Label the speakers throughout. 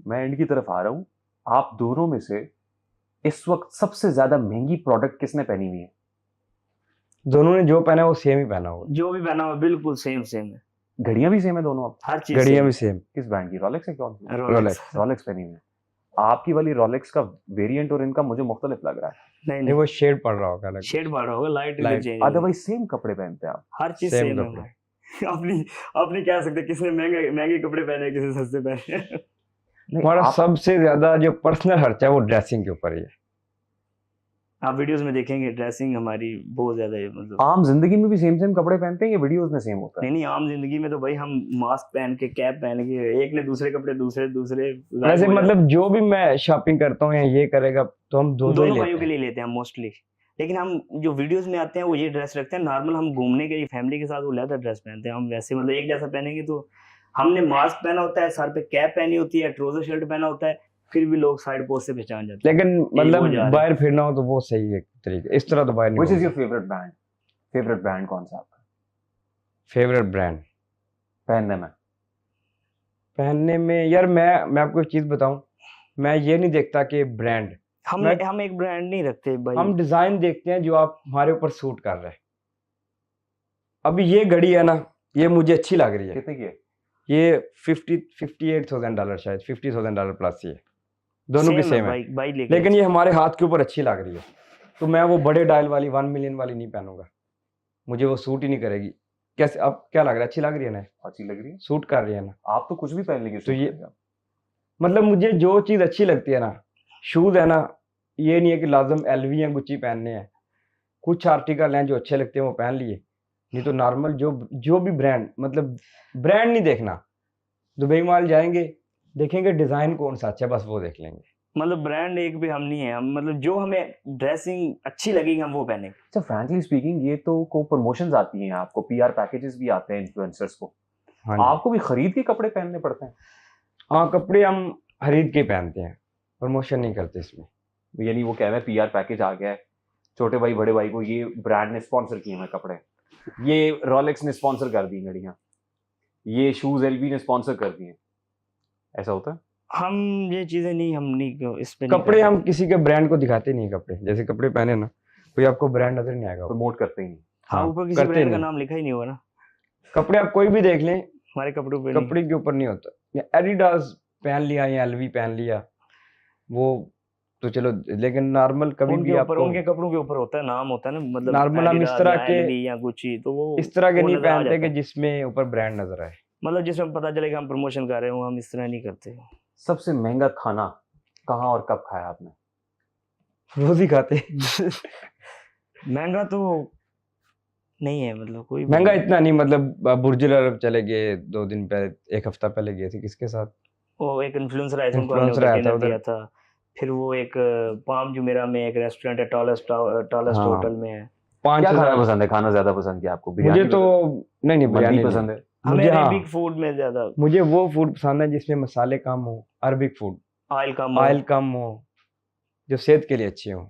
Speaker 1: मैं एंड की तरफ आ रहा हूँ। आप दोनों में से इस वक्त सबसे ज्यादा महंगी प्रोडक्ट किसने पहनी हुई है?
Speaker 2: दोनों ने जो पहना है वो सेम ही पहना होगा।
Speaker 3: जो भी पहना हुआ बिल्कुल सेम सेम है,
Speaker 1: घड़ियां भी सेम है दोनों? आप
Speaker 3: हर चीज
Speaker 2: घड़ियां
Speaker 3: सेम
Speaker 2: भी सेम।
Speaker 1: किस ब्रांड की? रॉलेक्स है? कौन सी?
Speaker 3: है।
Speaker 2: रोलेक्स।
Speaker 1: रॉलेक्स पहनी हुई है। आपकी वाली रॉलेक्स का वेरिएंट और इनका मुझे मुख्तलिफ लग रहा है।
Speaker 3: नहीं
Speaker 2: नहीं
Speaker 3: नहीं,
Speaker 2: वो शेड पड़ रहा होगा अलग।
Speaker 3: शेड बढ़ रहा होगा, light
Speaker 2: Light,
Speaker 3: change,
Speaker 1: otherwise same कपड़े पहनते हैं आप।
Speaker 3: हर चीज
Speaker 2: सेम
Speaker 3: सेम है
Speaker 2: कपड़े।
Speaker 3: हमारे। अपनी कह सकते किसने महंगे महंगे कपड़े पहने, किसी सस्ते पहने।
Speaker 1: नहीं,
Speaker 2: हमारा
Speaker 1: आप
Speaker 2: सबसे ज्यादा जो पर्सनल खर्चा है वो ड्रेसिंग के ऊपर ही है।
Speaker 3: आप वीडियोस में देखेंगे ड्रेसिंग हमारी बहुत ज्यादा है, मतलब
Speaker 1: आम जिंदगी में भी सेम कपड़े पहनते हैं या वीडियोस में सेम होता है?
Speaker 3: नहीं हम जिंदगी में तो भाई हम मास्क पहन के, कैप पहन के, एक ने दूसरे कपड़े दूसरे गायब
Speaker 2: वैसे
Speaker 3: हो जाते
Speaker 2: मतलब जो भी मैं शॉपिंग करता हूँ या ये करेगा तो हम
Speaker 3: हैं।
Speaker 2: दोनों ही
Speaker 3: दोनों
Speaker 2: लेते
Speaker 3: भाइयों के
Speaker 2: हैं।
Speaker 3: लिए लेते हैं मोस्टली, लेकिन हम जो वीडियोस में आते हैं वो ये ड्रेस रखते हैं। नॉर्मल हम घूमने के लिए फैमिली के साथ वो लेदर ड्रेस पहनते हैं। हम वैसे मतलब एक जैसा पहनेंगे तो हमने मास्क पहना होता है, सर पे कैप पहनी होती है, ट्राउजर शर्ट पहना होता है, फिर भी लोग साइड पोस्ट से पहचान जाते हैं।
Speaker 2: लेकिन
Speaker 3: वो
Speaker 2: मतलब
Speaker 3: जा रहे हैं।
Speaker 2: बाहर फिरना हो तो वो सही है तरीके, इस तरह तो बाहर
Speaker 1: व्हिच
Speaker 2: नहीं
Speaker 1: इज
Speaker 2: होगा।
Speaker 1: योर फेवरेट ब्रांड कौन सा आपका
Speaker 2: फेवरेट ब्रांड
Speaker 1: पहनने में?
Speaker 2: पहनने में यार मैं आपको एक चीज बताऊं, मैं ये नहीं देखता कि ब्रांड,
Speaker 3: हम एक ब्रांड नहीं रखते भाई,
Speaker 2: हम डिजाइन देखते हैं जो आप हमारे ऊपर सूट कर रहे हैं। अभी ये घड़ी है ना, ये मुझे अच्छी लग रही है।
Speaker 1: कितने की है?
Speaker 2: ये $58,000 शायद, $50,000 प्लस ये दोनों की सेम है।
Speaker 3: भाई लेके
Speaker 2: लेकिन ये हमारे हाथ के ऊपर अच्छी लग रही है, तो मैं वो बड़े डायल वाली 1 मिलियन वाली नहीं पहनूंगा, मुझे वो सूट ही नहीं करेगी। कैसे, अब क्या लग रहा है, अच्छी लग रही है ना?
Speaker 1: अच्छी लग रही है।
Speaker 2: सूट कर रही है ना?
Speaker 1: आप तो कुछ भी पहन लेंगे
Speaker 2: तो ये मतलब मुझे जो चीज़ अच्छी लगती है ना, शूज़ है ना, ये नहीं है कि लाजम एलवी या गुच्ची पहनने हैं। कुछ आर्टिकल हैं जो अच्छे लगते हैं वो पहन लिए, नहीं तो नॉर्मल जो भी ब्रांड, मतलब ब्रांड नहीं देखना। दुबई माल जाएंगे, देखेंगे डिज़ाइन कौन सा अच्छा है, बस वो देख लेंगे।
Speaker 3: मतलब ब्रांड एक भी हम नहीं है, हम मतलब जो हमें ड्रेसिंग अच्छी लगेगी हम वो पहनेंगे।
Speaker 1: अच्छा, फ्रैंकली स्पीकिंग, ये तो को प्रमोशंस आती हैं, आपको पीआर पैकेजेस भी आते हैं इन्फ्लुएंसर्स को,
Speaker 2: हाँ जी।
Speaker 1: आपको भी खरीद के कपड़े पहनने पड़ते हैं?
Speaker 2: हाँ, कपड़े हम खरीद के पहनते हैं, प्रमोशन नहीं करते इसमें।
Speaker 1: यानी वो कह रहे हैं पीआर पैकेज आ गया है, छोटे भाई बड़े भाई को ये ब्रांड ने स्पॉन्सर किए हैं कपड़े, ये रॉलेक्स ने स्पॉन्सर कर दी घड़ियां, ये शूज एलवी ने स्पॉन्सर कर दिए, ऐसा होता है?
Speaker 3: हम ये चीजें नहीं, हम नहीं इस पे नहीं
Speaker 2: कपड़े
Speaker 3: करते।
Speaker 2: हम किसी के ब्रांड को दिखाते नहीं, कपड़े जैसे कपड़े पहने ना, कोई आपको ब्रांड नजर नहीं आएगा।
Speaker 1: प्रमोट करते ही नहीं।
Speaker 3: हाँ, ऊपर किसी
Speaker 2: करते
Speaker 3: ब्रांड का
Speaker 2: नहीं।
Speaker 3: नाम लिखा ही नहीं होगा ना,
Speaker 2: कपड़े आप कोई भी देख लें,
Speaker 3: हमारे कपड़ों पे नहीं।
Speaker 2: कपड़े के ऊपर नहीं होता। या एडिडास पहन लिया या एलवी पहन लिया, वो तो चलो, लेकिन नॉर्मल कभी
Speaker 3: उनके
Speaker 2: भी
Speaker 3: ऊपर,
Speaker 2: आपको
Speaker 3: उनके कपड़ों के ऊपर होता है, नाम होता है ना, मतलब
Speaker 2: नॉर्मल हम इस
Speaker 3: Adidas
Speaker 2: तरह
Speaker 3: या
Speaker 2: के
Speaker 3: LV या गुच्ची, तो वो
Speaker 2: इस तरह के
Speaker 3: वो
Speaker 2: नहीं
Speaker 3: नजर आ
Speaker 2: पहनते
Speaker 3: जाता
Speaker 2: कि
Speaker 3: है।
Speaker 2: जिसमें ऊपर ब्रांड नजर आए।
Speaker 3: मतलब जिसमें पता चलेगा हम प्रमोशन कर रहे हो, हम इस तरह नहीं करते।
Speaker 1: सबसे महंगा खाना कहाँ और कब खाया आपने?
Speaker 2: रोज ही खाते।
Speaker 3: महंगा तो नहीं है, मतलब कोई भी
Speaker 2: महंगा
Speaker 3: नहीं।
Speaker 2: इतना नहीं, मतलब बुर्ज अरब चले गए 2 दिन पहले, 1 हफ्ता पहले गए थे। किसके साथ?
Speaker 3: वो एक इन्फ्लुएंसर आया था, उनको हमने
Speaker 2: इन्फ्लुएंसर आया था
Speaker 3: डिनर
Speaker 2: उधर।
Speaker 3: दिया था। फिर वो एक पाम जुमेरा में एक रेस्टोरेंट है, टॉलेस्ट
Speaker 2: हाँ।
Speaker 3: होटल में है।
Speaker 2: 5,000
Speaker 1: क्या खाना पसंद है? खाना ज्यादा पसंद क्या आपको?
Speaker 2: मुझे
Speaker 1: बिरयानी
Speaker 2: तो
Speaker 1: पसंद?
Speaker 2: नहीं बिरयानी
Speaker 1: मंदी
Speaker 2: नहीं।
Speaker 1: पसंद है?
Speaker 3: हमें
Speaker 2: मुझे
Speaker 3: अरेबिक फूड में ज्यादा
Speaker 2: मुझे वो फूड पसंद है जिसमें मसाले कम हो, अरबिक फूड,
Speaker 3: ऑयल कम
Speaker 2: ऑयल
Speaker 3: हो।
Speaker 2: कम हो, जो सेहत के लिए अच्छे हो।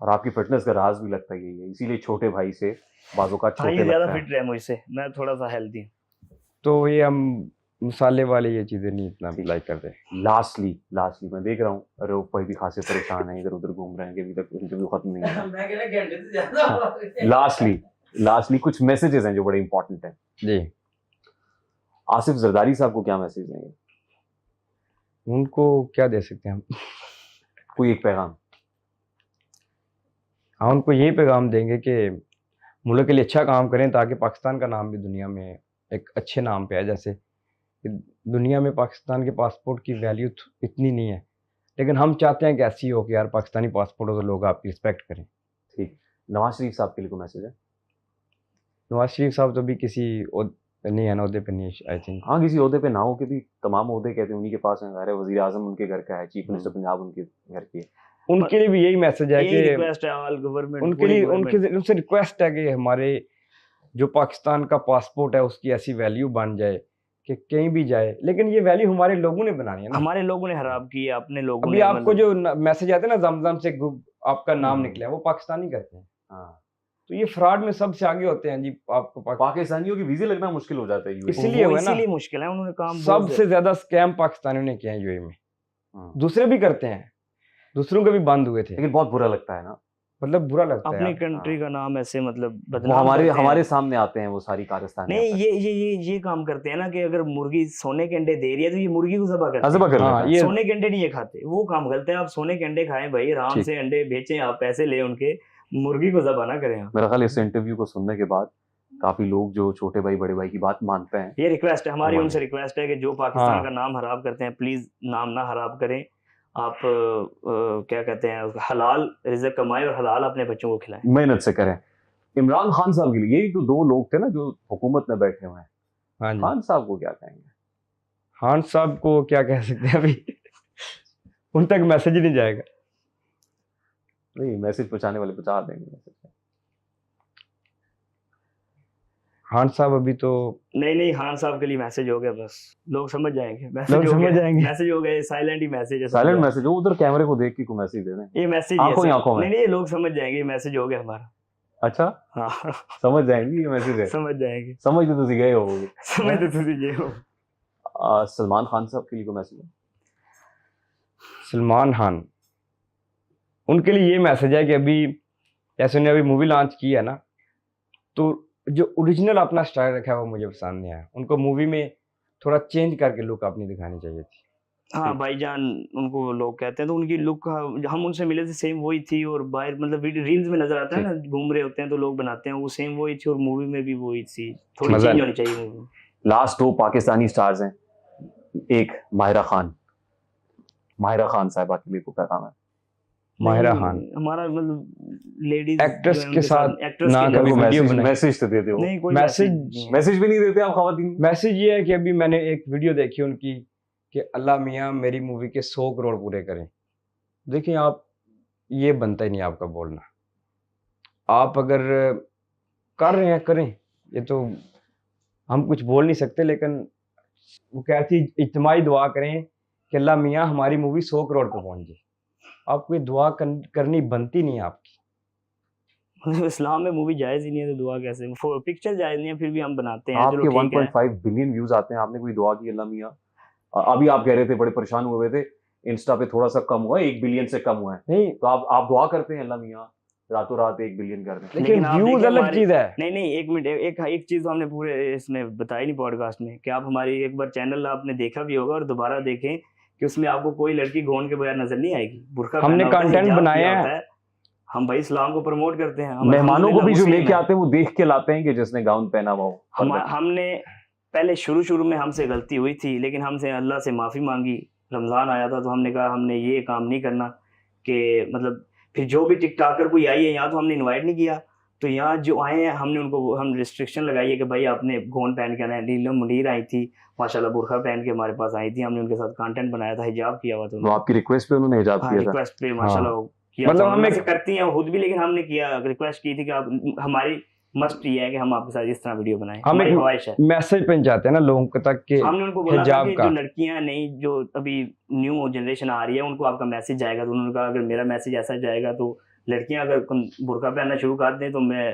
Speaker 1: और आपकी फिटनेस का राज भी लगता है यही है, इसीलिए छोटे भाई से बाजू का
Speaker 3: हाँ,
Speaker 1: छोटे
Speaker 3: ये ज्यादा
Speaker 1: लगता है।
Speaker 3: फिट रहे मुझसे, मैं थोड़ा सा हेल्दी हूँ।
Speaker 2: तो ये हम मसाले वाले ये चीजें नहीं इतना लाइक करते।
Speaker 1: लास्टली मैं देख रहा हूँ अरूप भाई भी खासे परेशान है, इधर उधर घूम रहे हैं कि अभी तक इंटरव्यू खत्म नहीं हुआ।
Speaker 4: मैं कह रहा घंटे से ज्यादा हो गए।
Speaker 1: लास्टली कुछ मैसेजेस हैं जो बड़े इंपॉर्टेंट हैं।
Speaker 2: जी,
Speaker 1: आसिफ जरदारी साहब को क्या मैसेज देंगे?
Speaker 2: उनको क्या दे सकते हैं हम?
Speaker 1: कोई एक पैगाम?
Speaker 2: हाँ, उनको यही पैगाम देंगे कि मुल्क के लिए अच्छा काम करें ताकि पाकिस्तान का नाम भी दुनिया में एक अच्छे नाम पे आए। जैसे दुनिया में पाकिस्तान के पासपोर्ट की वैल्यू इतनी नहीं है, लेकिन हम चाहते हैं कि ऐसी हो कि यार पाकिस्तानी पासपोर्ट हो तो लोग आपकी रिस्पेक्ट करें।
Speaker 1: ठीक। नवाज शरीफ साहब के लिए कोई मैसेज है?
Speaker 2: नवाज शरीफ साहब तो भी किसी नहीं है ना, उहदे पे नहीं, आई थिंक।
Speaker 1: हाँ, किसी ओहदे पे ना हो के भी तमाम ओहदे कहते हैं उन्हीं के पास हैं। ज़ाहिर है वज़ीर आज़म उनके घर का है, चीफ मिनिस्टर पंजाब उनके घर की है।
Speaker 2: उनके लिए भी यही मैसेज है
Speaker 3: यही
Speaker 2: कि
Speaker 3: रिक्वेस्ट है ऑल गवर्नमेंट,
Speaker 2: उनके लिए उनसे रिक्वेस्ट है कि हमारे जो पाकिस्तान का पासपोर्ट है उसकी ऐसी वैल्यू बन जाए कि कहीं भी जाए, लेकिन ये वैल्यू हमारे लोगों ने बनानी है ना।
Speaker 3: हमारे लोगों ने खराब की है, अपने लोगों
Speaker 2: अभी
Speaker 3: ने।
Speaker 2: आपको जो मैसेज आते हैं ना, जमजम से आपका नाम निकला है, वो पाकिस्तानी करते हैं।
Speaker 1: हाँ,
Speaker 2: तो ये फ्रॉड में सबसे आगे होते हैं जी। आपको
Speaker 1: पाकिस्तानियों की वीज़े लगना मुश्किल हो जाता है यूएई।
Speaker 2: इसलिए हुआ ना,
Speaker 3: इसीलिए मुश्किल है, उन्होंने काम
Speaker 2: सबसे ज्यादा स्कैम पाकिस्तानियों ने किया है यूएई में। दूसरे भी करते हैं, दूसरों के भी बंद हुए थे,
Speaker 1: लेकिन बहुत बुरा लगता है ना,
Speaker 2: मतलब बुरा लगता है
Speaker 3: अपनी
Speaker 2: यार।
Speaker 3: कंट्री का नाम ऐसे मतलब
Speaker 1: वो
Speaker 3: बदनाम
Speaker 1: हमारे
Speaker 3: करते हैं।
Speaker 1: हमारे सामने आते हैं वो सारी कारस्तानी।
Speaker 3: नहीं ये काम करते हैं ना कि अगर मुर्गी सोने के अंडे दे रही है तो ये मुर्गी को ज़बह करते
Speaker 1: अजबा
Speaker 3: हैं।
Speaker 1: कर
Speaker 2: हाँ,
Speaker 1: लेता है।
Speaker 2: ये
Speaker 3: सोने के अंडे नहीं ये खाते, वो काम करते हैं। आप सोने के अंडे खाएं भाई, आराम
Speaker 1: ठीक।
Speaker 3: से अंडे बेचें, आप पैसे ले उनके, मुर्गी को ज़बह ना करें आप।
Speaker 1: मेरा ख्याल इस इंटरव्यू को सुनने के बाद काफी लोग जो छोटे भाई बड़े भाई की बात मानते हैं।
Speaker 3: ये रिक्वेस्ट है हमारी,
Speaker 1: हमारी।
Speaker 3: उनसे रिक्वेस्ट है कि जो पाकिस्तान
Speaker 2: हाँ।
Speaker 3: का नाम खराब करते हैं प्लीज नाम ना खराब करें। आप क्या कहते हैं, हलाल रिज़्क कमाएं और हलाल अपने बच्चों को खिलाएं।
Speaker 1: मेहनत से करें। इमरान खान साहब के लिए, यही तो दो लोग थे ना जो हुकूमत में बैठे हुए हैं।
Speaker 2: हाँ जी,
Speaker 1: खान साहब को क्या कहेंगे?
Speaker 2: खान साहब को क्या कह सकते हैं अभी उन तक मैसेज ही नहीं जाएगा।
Speaker 1: नहीं, मैसेज पहुंचाने वाले पहुंचा देंगे मैसेज।
Speaker 2: खान साहब अभी तो
Speaker 3: नहीं खान साहब के लिए मैसेज हो गया, बस लोग समझ जाएंगे।
Speaker 2: लोग
Speaker 3: मैसेज हो
Speaker 2: समझ
Speaker 3: गया,
Speaker 2: जाएंगे।
Speaker 3: मैसेज हो गया, साइलेंट ही मैसेज है।
Speaker 1: साइलेंट मैसेज हो, उधर कैमरे को देख के को मैसेज दे दें।
Speaker 3: ये मैसेज
Speaker 1: आंखों ही आंखों में।
Speaker 3: नहीं ये लोग समझ जाएंगे, ये मैसेज हो गया हमारा।
Speaker 1: अच्छा,
Speaker 3: हाँ
Speaker 1: समझ जाएंगे ये मैसेज है।
Speaker 3: समझ जाएंगे,
Speaker 1: समझ तो तुझे गए होगे।
Speaker 3: समझ तो तुझे ये हो।
Speaker 1: सलमान खान साहब के लिए को मैसेज है।
Speaker 2: सलमान खान, उनके लिए ये मैसेज है कि अभी जैसे उन्होंने अभी मूवी लॉन्च की है ना, तो जो ओरिजिनल अपना स्टाइल रखा है वो मुझे पसंद नहीं आया। उनको मूवी में थोड़ा चेंज करके लुक अपनी दिखानी चाहिए थी।
Speaker 3: हाँ भाईजान उनको लोग कहते हैं, तो उनकी लुक हम उनसे मिले थे सेम वही थी, और बाहर मतलब रील्स में नजर आता है ना, घूम रहे होते हैं तो लोग बनाते हैं, वो सेम वही थी, और मूवी में भी वही थी। थोड़ी
Speaker 2: मजा
Speaker 3: चेंज
Speaker 2: नहीं।
Speaker 3: होनी चाहिए मूवी।
Speaker 1: लास्ट दो पाकिस्तानी स्टार्स हैं, एक माहिरा खान। माहिरा खान साहिबा के लिए को पैगाम है।
Speaker 2: माहिरा
Speaker 3: नहीं,
Speaker 2: खान
Speaker 3: हमारा मतलब लेडीज
Speaker 2: एक्ट्रेस के साथ ना
Speaker 1: मेरे
Speaker 2: कभी
Speaker 1: को
Speaker 2: वीडियो
Speaker 1: मैसेज
Speaker 2: बनाई।
Speaker 1: मैसेज तो दे दो।
Speaker 3: नहीं कोई
Speaker 2: मैसेज-
Speaker 3: नहीं है।
Speaker 1: मैसेज भी नहीं देते आप खवातीन।
Speaker 2: मैसेज ये है कि अभी मैंने एक वीडियो देखी उनकी कि अल्लाह मियाँ मेरी मूवी के 100 करोड़ पूरे करें। देखिए आप, ये बनता ही नहीं आपका बोलना। आप अगर कर रहे हैं करें, ये तो हम कुछ बोल नहीं सकते, लेकिन वो कहती इज्तिमाई दुआ करें कि अल्लाह मियाँ हमारी मूवी 100 करोड़ पे पहुंच जाए। आपको ये दुआ करनी बनती नहीं है आपकी।
Speaker 3: मतलब इस्लाम में मूवी जायज ही नहीं है तो दुआ कैसे? पिक्चर जायज नहीं है फिर भी हम बनाते हैं।
Speaker 1: आपके
Speaker 3: चलो ठीक है।
Speaker 1: 1.5 बिलियन व्यूज आते हैं, आपने कोई दुआ की अल्लाह मियाँ? अभी आप कह रहे थे बड़े परेशान हुए थे, इंस्टा पे थोड़ा सा कम हुआ है, 1 बिलियन से कम हुआ है,
Speaker 2: नहीं,
Speaker 1: तो आप दुआ करते हैं अल्लाह मियाँ रातों रात 1 बिलियन कर दें।
Speaker 2: लेकिन
Speaker 3: लेकिन आप
Speaker 2: व्यूज
Speaker 3: देखिए
Speaker 2: अलग
Speaker 3: हमारे-
Speaker 2: चीज है।
Speaker 3: नहीं एक मिनट, एक चीज तो हमने पूरे इसमें बताई नहीं पॉडकास्ट में, कि आप हमारी एक बार चैनल आपने देखा भी होगा और दोबारा देखें कि उसमें आपको कोई लड़की गोंद के बगैर नजर नहीं आएगी। बुर्का
Speaker 2: हमने
Speaker 3: पहना होता है,
Speaker 2: content
Speaker 3: हिजाब
Speaker 2: बनाया
Speaker 3: किया
Speaker 2: है।
Speaker 3: होता है। हम भाई इस्लाम को प्रमोट करते हैं। हम
Speaker 1: मेहमानों को भी जो
Speaker 3: मुस्लिम
Speaker 1: लेके
Speaker 3: हैं।
Speaker 1: आते हैं वो देख के लाते हैं कि जिसने गाउन पहना हुआ हो।
Speaker 3: हमने पहले शुरू में हमसे गलती हुई थी, लेकिन हमसे अल्लाह से माफ़ी मांगी। रमज़ान आया था तो हमने कहा हमने ये काम नहीं करना, कि मतलब फिर जो भी टिकटॉकर कोई आई है यहाँ तो हमने इनवाइट नहीं किया, तो यहाँ जो आए हैं हमने उनको हम रिस्ट्रिक्शन लगाई है कि भाई आपने गोन पहन के आना है। नीलम मुनीर आई थी माशाल्लाह, बुरखा पहन के हमारे पास आई थी, हमने उनके साथ कंटेंट बनाया था, हिजाब किया हुआ था
Speaker 1: तो
Speaker 3: उन्होंने।
Speaker 1: आपकी रिक्वेस्ट पे उन्होंने हिजाब
Speaker 3: हाँ
Speaker 1: किया था।
Speaker 3: रिक्वेस्ट पे माशाल्लाह किया
Speaker 2: मतलब
Speaker 3: था।
Speaker 2: हमें
Speaker 3: हम करती हैं खुद भी, लेकिन हमने किया रिक्वेस्ट की थी कि आप, हमारी मस्ट ये है कि हम आपके साथ इस तरह वीडियो बनाएं,
Speaker 2: हम
Speaker 3: हमारी
Speaker 2: एक
Speaker 3: ख्वाहिश है।
Speaker 2: मैसेज पहुंचाते हैं ना लोगों को तक के
Speaker 3: हमने उनको बोला था
Speaker 2: हिजाब
Speaker 3: कि
Speaker 2: का।
Speaker 3: जो लड़कियां नई जो अभी न्यू जनरेशन आ रही है उनको आपका मैसेज जाएगा, तो उन्होंने कहा अगर मेरा मैसेज ऐसा जाएगा तो लड़कियां अगर बुर्का पहनना शुरू कर दें तो मैं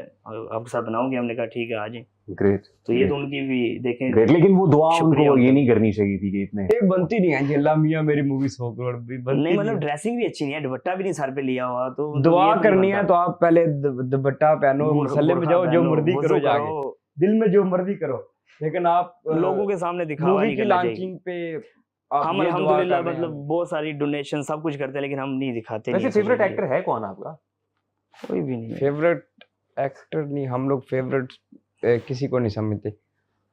Speaker 3: आपके साथ बनाऊंगी। हमने कहा ठीक है आ जाए।
Speaker 1: ग्रेट।
Speaker 3: तो ये तो उनकी भी देखें।
Speaker 1: ग्रेट, लेकिन वो दुआ
Speaker 3: शुक्रिया
Speaker 1: उनको ये
Speaker 3: उनका।
Speaker 1: नहीं करनी चाहिए थी कि इतने
Speaker 2: ये बनती नहीं है कि अल्लाह मियाँ मेरी मूवी 100 करोड़ भी बनती
Speaker 3: नहीं मतलब
Speaker 2: नहीं है।
Speaker 3: ड्रेसिंग भी अच्छी नहीं है, दुपट्टा भी नहीं सर पे लिया हुआ, तो मतलब
Speaker 2: दुआ
Speaker 3: ये तो
Speaker 2: करनी
Speaker 3: नहीं
Speaker 2: है
Speaker 3: बनता।
Speaker 2: तो आप पहले दुपट्टा पहनो, मसल्ले में
Speaker 3: बुर्का
Speaker 2: जाओ, जो
Speaker 3: पहनो,
Speaker 2: मर्जी
Speaker 3: वुज़ू
Speaker 2: करो, जाके दिल में जो मर्जी करो, लेकिन आप
Speaker 3: लोगों के सामने दिखावा
Speaker 2: मूवी
Speaker 3: नहीं
Speaker 2: की
Speaker 3: करना चाहिए।
Speaker 2: लॉन्चिंग पे आप
Speaker 3: हम
Speaker 2: ये दुआ
Speaker 3: अल्हम्दुलिल्लाह
Speaker 2: कर रहे हैं।
Speaker 3: मतलब बहुत सारी डोनेशन सब कुछ करते हैं, लेकिन हम नहीं दिखाते।
Speaker 1: वैसे
Speaker 3: नहीं
Speaker 1: फेवरेट
Speaker 3: social
Speaker 1: एक्टर
Speaker 3: media।
Speaker 1: है कौन आपका?
Speaker 3: कोई भी नहीं है।
Speaker 2: फेवरेट एक्टर नहीं, हम लोग फेवरेट किसी को नहीं समझते।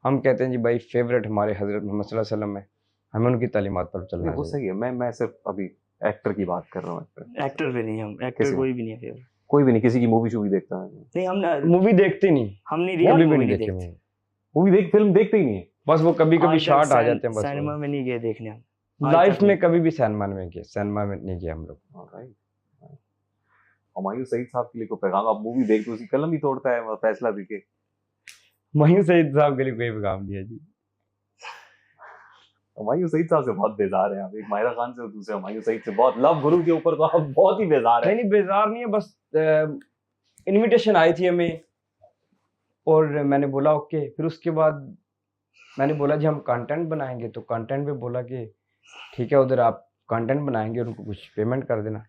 Speaker 2: हम कहते हैं जी भाई फेवरेट हमारे हजरत मोहम्मद सल्लल्लाहु अलैहि वसल्लम है, हमें उनकी तालीमात पर चलना
Speaker 1: वो
Speaker 2: चाहिए।
Speaker 1: सही है, मैं सिर्फ अभी एक्टर की बात कर रहा हूँ।
Speaker 3: एक्टर भी नहीं, हम एक्टर
Speaker 1: किसी
Speaker 3: कोई भी नहीं है फेवरेट।
Speaker 1: कोई भी नहीं, किसी की मूवी शूवी देखता है?
Speaker 3: नहीं हम
Speaker 2: मूवी देखते नहीं,
Speaker 3: हमने
Speaker 2: कभी
Speaker 3: रियल
Speaker 2: भी
Speaker 3: मूवी
Speaker 2: नहीं
Speaker 3: नहीं
Speaker 2: देखी
Speaker 3: देखते।
Speaker 2: मूवी।
Speaker 1: मूवी फिल्म देखते ही नहीं है।
Speaker 2: बस वो कभी कभी
Speaker 3: आज तक
Speaker 2: शॉर्ट आ जाते हैं बस।
Speaker 3: सिनेमा में नहीं गए देखने हम। आज
Speaker 2: लाइफ
Speaker 3: तक
Speaker 2: में
Speaker 3: नहीं।
Speaker 2: कभी भी सिनेमा में नहीं गए हम लोग।
Speaker 1: Alright. हुमायूं सईद साहब के लिए को पैगाम, आप मूवी देख तो उसकी कलम ही तोड़ता है, वो फैसला देके।
Speaker 2: हुमायूं सईद साहब के लिए कोई पैगाम नहीं है जी।
Speaker 1: हुमायूं सईद साहब से बहुत बेजार है आप, एक माहिरा खान से और दूसरे हुमायूं सईद से बहुत। लव गुरु के ऊपर तो आप बहुत ही बेजार है।
Speaker 2: नहीं बेजार नहीं है, बस इनविटेशन आई थी हमें और मैंने बोला ओके। फिर उसके बाद मैंने बोला जी हम कंटेंट बनाएंगे, तो कंटेंट पे बोला कि ठीक है उधर आप कंटेंट बनाएंगे, उनको कुछ पेमेंट कर देना।